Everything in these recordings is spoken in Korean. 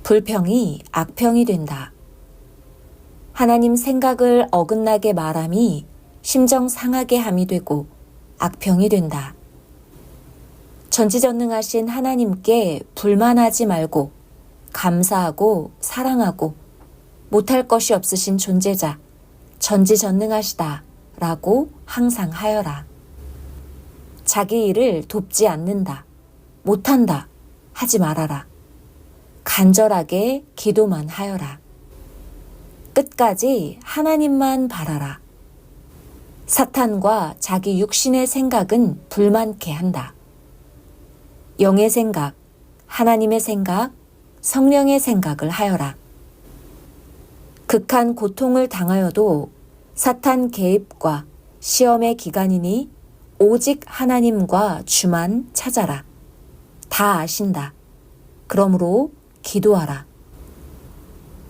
불평이 악평이 된다. 하나님 생각을 어긋나게 말함이 심정 상하게 함이 되고 악평이 된다. 전지전능하신 하나님께 불만하지 말고 감사하고 사랑하고 못할 것이 없으신 존재자 전지전능하시다 라고 항상 하여라. 자기 일을 돕지 않는다, 못한다 하지 말아라. 간절하게 기도만 하여라. 끝까지 하나님만 바라라. 사탄과 자기 육신의 생각은 불만케 한다. 영의 생각, 하나님의 생각, 성령의 생각을 하여라. 극한 고통을 당하여도 사탄 개입과 시험의 기간이니 오직 하나님과 주만 찾아라. 다 아신다. 그러므로 기도하라.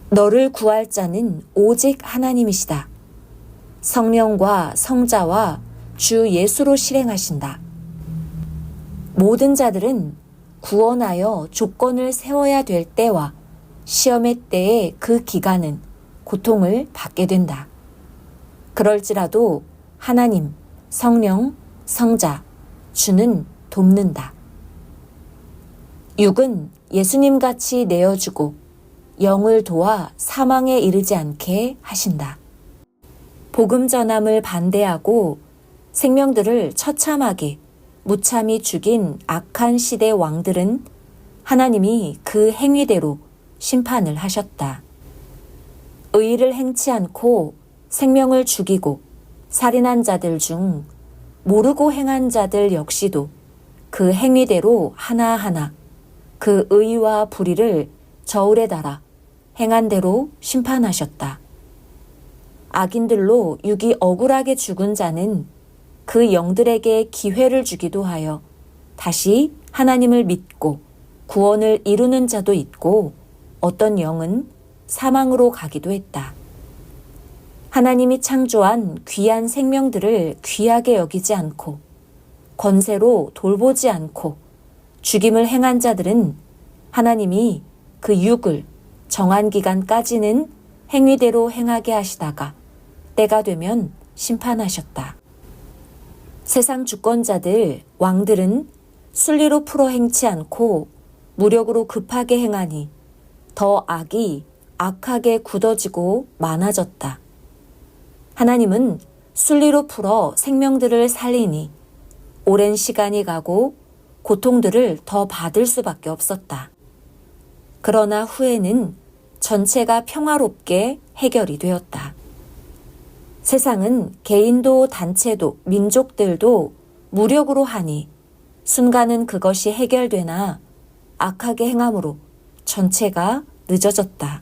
너를 구할 자는 오직 하나님이시다. 성령과 성자와 주 예수로 실행하신다. 모든 자들은 구원하여 조건을 세워야 될 때와 시험의 때의 그 기간은 고통을 받게 된다. 그럴지라도 하나님, 성령, 성자, 주는 돕는다. 육은 예수님같이 내어주고 영을 도와 사망에 이르지 않게 하신다. 복음 전함을 반대하고 생명들을 처참하게 무참히 죽인 악한 시대 왕들은 하나님이 그 행위대로 심판을 하셨다. 의를 행치 않고 생명을 죽이고 살인한 자들 중 모르고 행한 자들 역시도 그 행위대로 하나하나 그 의와 불의를 저울에 달아 행한 대로 심판하셨다. 악인들로 육이 억울하게 죽은 자는 그 영들에게 기회를 주기도 하여 다시 하나님을 믿고 구원을 이루는 자도 있고 어떤 영은 사망으로 가기도 했다. 하나님이 창조한 귀한 생명들을 귀하게 여기지 않고 권세로 돌보지 않고 죽임을 행한 자들은 하나님이 그 육을 정한 기간까지는 행위대로 행하게 하시다가 때가 되면 심판하셨다. 세상 주권자들, 왕들은 순리로 풀어 행치 않고 무력으로 급하게 행하니 더 악이 악하게 굳어지고 많아졌다. 하나님은 순리로 풀어 생명들을 살리니 오랜 시간이 가고 고통들을 더 받을 수밖에 없었다. 그러나 후에는 전체가 평화롭게 해결이 되었다. 세상은 개인도 단체도 민족들도 무력으로 하니 순간은 그것이 해결되나 악하게 행함으로 전체가 늦어졌다.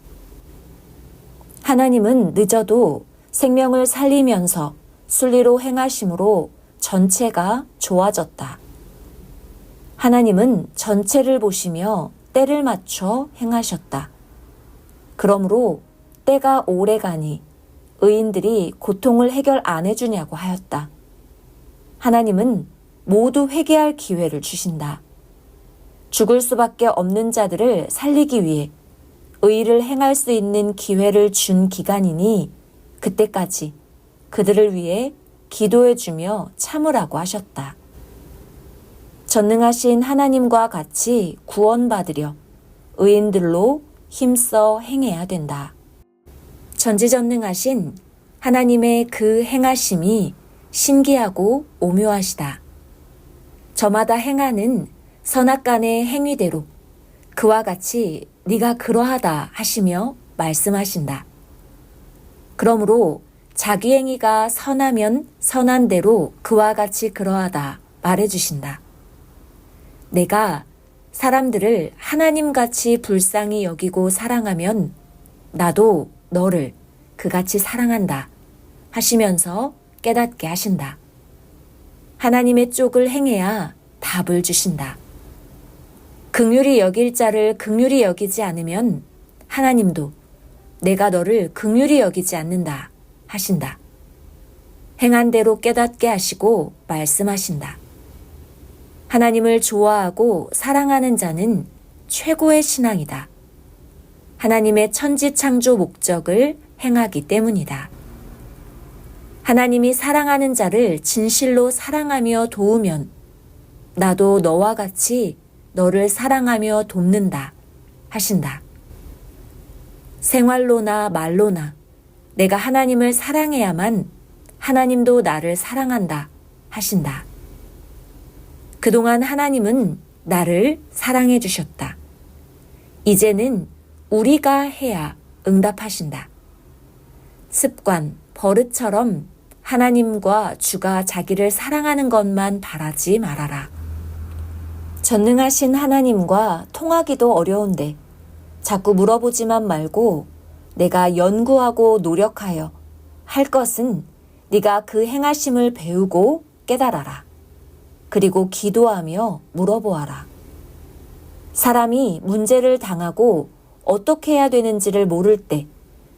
하나님은 늦어도 생명을 살리면서 순리로 행하심으로 전체가 좋아졌다. 하나님은 전체를 보시며 때를 맞춰 행하셨다. 그러므로 때가 오래 가니 의인들이 고통을 해결 안 해주냐고 하였다. 하나님은 모두 회개할 기회를 주신다. 죽을 수밖에 없는 자들을 살리기 위해 의를 행할 수 있는 기회를 준 기간이니 그때까지 그들을 위해 기도해주며 참으라고 하셨다. 전능하신 하나님과 같이 구원받으려 의인들로 힘써 행해야 된다. 전지전능하신 하나님의 그 행하심이 신기하고 오묘하시다. 저마다 행하는 선악간의 행위대로 그와 같이 네가 그러하다 하시며 말씀하신다. 그러므로 자기 행위가 선하면 선한 대로 그와 같이 그러하다 말해주신다. 내가 사람들을 하나님같이 불쌍히 여기고 사랑하면 나도 너를 그같이 사랑한다 하시면서 깨닫게 하신다. 하나님의 쪽을 행해야 답을 주신다. 긍휼히 여길 자를 긍휼히 여기지 않으면 하나님도 내가 너를 긍휼히 여기지 않는다 하신다. 행한 대로 깨닫게 하시고 말씀하신다. 하나님을 좋아하고 사랑하는 자는 최고의 신앙이다. 하나님의 천지창조 목적을 행하기 때문이다. 하나님이 사랑하는 자를 진실로 사랑하며 도우면 나도 너와 같이 너를 사랑하며 돕는다 하신다. 생활로나 말로나 내가 하나님을 사랑해야만 하나님도 나를 사랑한다 하신다. 그동안 하나님은 나를 사랑해 주셨다. 이제는 우리가 해야 응답하신다. 습관, 버릇처럼 하나님과 주가 자기를 사랑하는 것만 바라지 말아라. 전능하신 하나님과 통하기도 어려운데 자꾸 물어보지만 말고 내가 연구하고 노력하여 할 것은 네가 그 행하심을 배우고 깨달아라. 그리고 기도하며 물어보아라. 사람이 문제를 당하고 어떻게 해야 되는지를 모를 때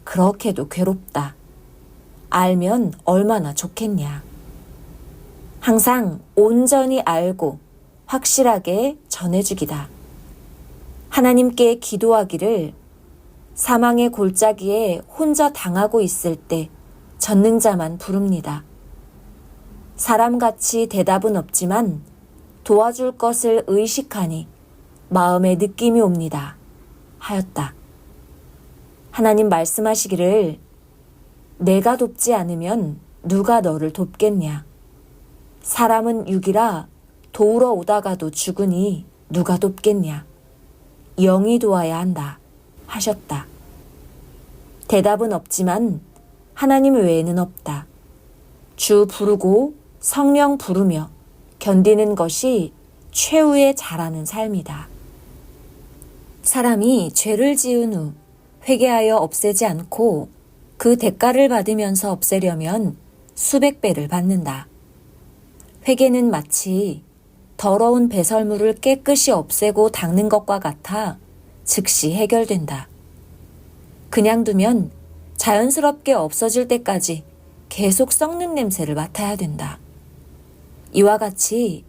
그렇게도 괴롭다. 알면 얼마나 좋겠냐. 항상 온전히 알고 확실하게 전해주기다. 하나님께 기도하기를 사망의 골짜기에 혼자 당하고 있을 때 전능자만 부릅니다. 사람같이 대답은 없지만 도와줄 것을 의식하니 마음에 느낌이 옵니다. 하였다. 하나님 말씀하시기를 내가 돕지 않으면 누가 너를 돕겠냐. 사람은 육이라 도우러 오다가도 죽으니 누가 돕겠냐. 영이 도와야 한다 하셨다. 대답은 없지만 하나님 외에는 없다. 주 부르고 성령 부르며 견디는 것이 최후의 잘하는 삶이다. 사람이 죄를 지은 후 회개하여 없애지 않고 그 대가를 받으면서 없애려면 수백 배를 받는다. 회개는 마치 더러운 배설물을 깨끗이 없애고 닦는 것과 같아 즉시 해결된다. 그냥 두면 자연스럽게 없어질 때까지 계속 썩는 냄새를 맡아야 된다. 이와 같이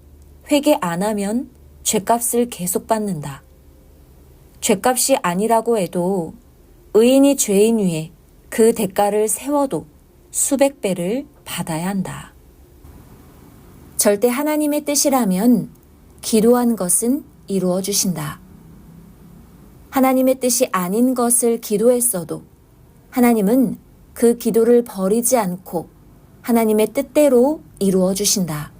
회개 안 하면 죗값을 계속 받는다. 죗값이 아니라고 해도 의인이 죄인 위에 그 대가를 세워도 수백 배를 받아야 한다. 절대 하나님의 뜻이라면 기도한 것은 이루어 주신다. 하나님의 뜻이 아닌 것을 기도했어도 하나님은 그 기도를 버리지 않고 하나님의 뜻대로 이루어 주신다.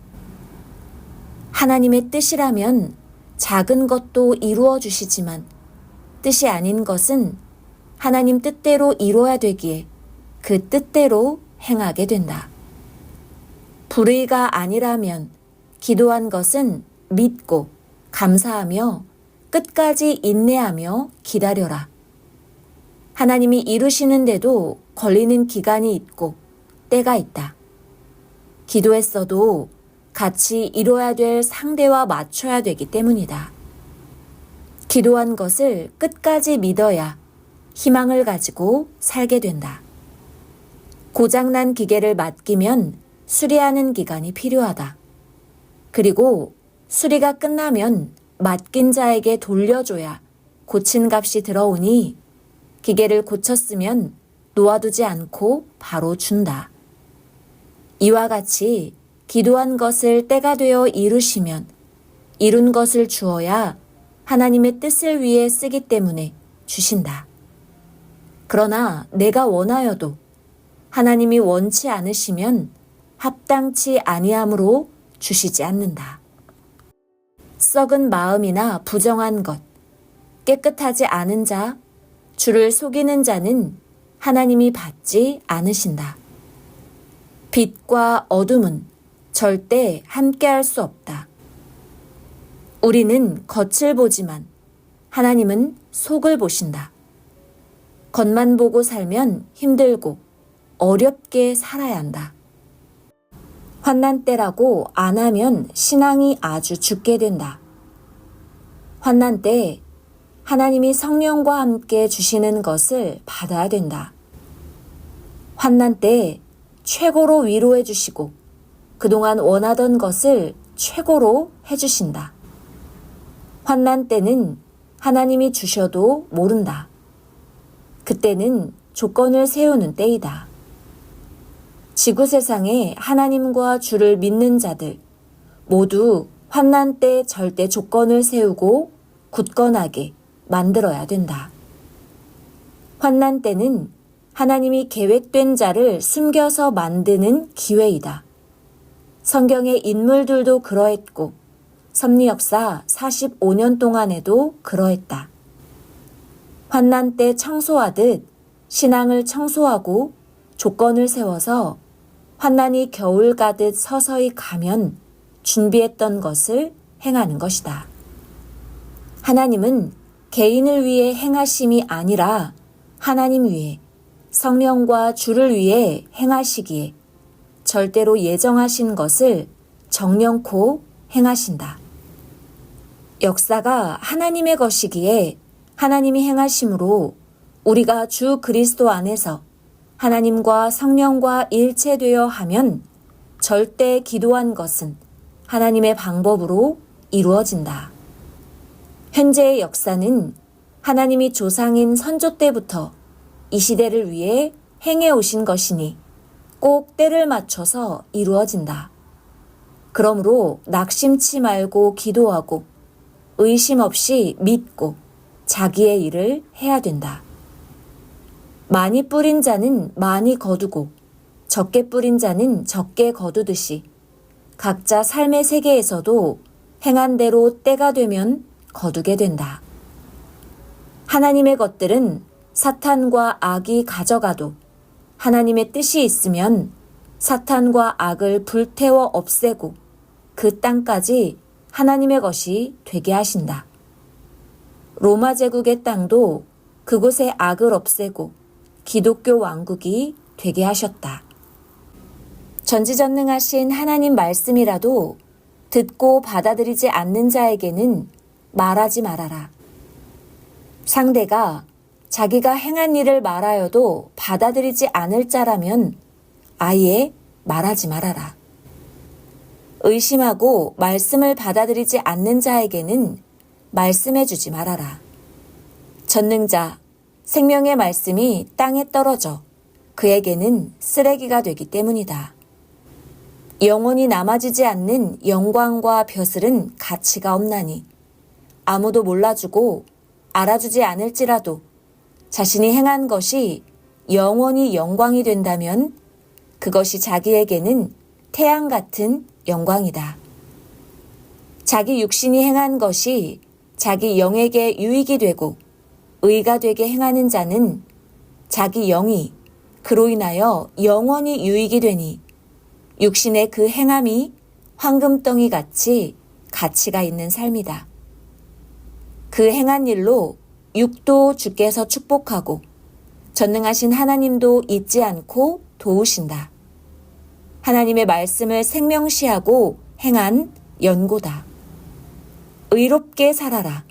하나님의 뜻이라면 작은 것도 이루어 주시지만 뜻이 아닌 것은 하나님 뜻대로 이루어야 되기에 그 뜻대로 행하게 된다. 불의가 아니라면 기도한 것은 믿고 감사하며 끝까지 인내하며 기다려라. 하나님이 이루시는데도 걸리는 기간이 있고 때가 있다. 기도했어도 같이 이뤄야 될 상대와 맞춰야 되기 때문이다. 기도한 것을 끝까지 믿어야 희망을 가지고 살게 된다. 고장난 기계를 맡기면 수리하는 기간이 필요하다. 그리고 수리가 끝나면 맡긴 자에게 돌려줘야 고친 값이 들어오니 기계를 고쳤으면 놓아두지 않고 바로 준다. 이와 같이 기도한 것을 때가 되어 이루시면 이룬 것을 주어야 하나님의 뜻을 위해 쓰기 때문에 주신다. 그러나 내가 원하여도 하나님이 원치 않으시면 합당치 아니함으로 주시지 않는다. 썩은 마음이나 부정한 것, 깨끗하지 않은 자, 주를 속이는 자는 하나님이 받지 않으신다. 빛과 어둠은 절대 함께할 수 없다. 우리는 겉을 보지만 하나님은 속을 보신다. 겉만 보고 살면 힘들고 어렵게 살아야 한다. 환난 때라고 안 하면 신앙이 아주 죽게 된다. 환난 때 하나님이 성령과 함께 주시는 것을 받아야 된다. 환난 때 최고로 위로해 주시고 그동안 원하던 것을 최고로 해주신다. 환난 때는 하나님이 주셔도 모른다. 그때는 조건을 세우는 때이다. 지구 세상에 하나님과 주를 믿는 자들 모두 환난 때 절대 조건을 세우고 굳건하게 만들어야 된다. 환난 때는 하나님이 계획된 자를 숨겨서 만드는 기회이다. 성경의 인물들도 그러했고 섭리 역사 45년 동안에도 그러했다. 환난 때 청소하듯 신앙을 청소하고 조건을 세워서 환난이 겨울 가듯 서서히 가면 준비했던 것을 행하는 것이다. 하나님은 개인을 위해 행하심이 아니라 하나님 위해 성령과 주를 위해 행하시기에 절대로 예정하신 것을 정령코 행하신다. 역사가 하나님의 것이기에 하나님이 행하심으로 우리가 주 그리스도 안에서 하나님과 성령과 일체되어 하면 절대 기도한 것은 하나님의 방법으로 이루어진다. 현재의 역사는 하나님이 조상인 선조 때부터 이 시대를 위해 행해 오신 것이니 꼭 때를 맞춰서 이루어진다. 그러므로 낙심치 말고 기도하고 의심 없이 믿고 자기의 일을 해야 된다. 많이 뿌린 자는 많이 거두고 적게 뿌린 자는 적게 거두듯이 각자 삶의 세계에서도 행한 대로 때가 되면 거두게 된다. 하나님의 것들은 사탄과 악이 가져가도 하나님의 뜻이 있으면 사탄과 악을 불태워 없애고 그 땅까지 하나님의 것이 되게 하신다. 로마 제국의 땅도 그곳의 악을 없애고 기독교 왕국이 되게 하셨다. 전지전능하신 하나님 말씀이라도 듣고 받아들이지 않는 자에게는 말하지 말아라. 상대가 자기가 행한 일을 말하여도 받아들이지 않을 자라면 아예 말하지 말아라. 의심하고 말씀을 받아들이지 않는 자에게는 말씀해 주지 말아라. 전능자, 생명의 말씀이 땅에 떨어져 그에게는 쓰레기가 되기 때문이다. 영원히 남아지지 않는 영광과 벼슬은 가치가 없나니 아무도 몰라주고 알아주지 않을지라도 자신이 행한 것이 영원히 영광이 된다면 그것이 자기에게는 태양 같은 영광이다. 자기 육신이 행한 것이 자기 영에게 유익이 되고 의가 되게 행하는 자는 자기 영이 그로 인하여 영원히 유익이 되니 육신의 그 행함이 황금덩이 같이 가치가 있는 삶이다. 그 행한 일로 육도 주께서 축복하고 전능하신 하나님도 잊지 않고 도우신다. 하나님의 말씀을 생명시하고 행한 연고다. 의롭게 살아라.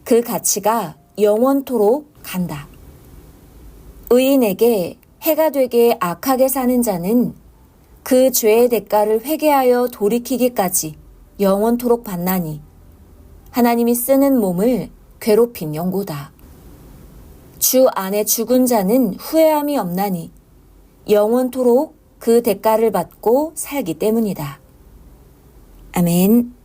그 가치가 영원토록 간다. 의인에게 해가 되게 악하게 사는 자는 그 죄의 대가를 회개하여 돌이키기까지 영원토록 받나니 하나님이 쓰는 몸을 괴롭힌 연고다. 주 안에 죽은 자는 후회함이 없나니 영원토록 그 대가를 받고 살기 때문이다. 아멘.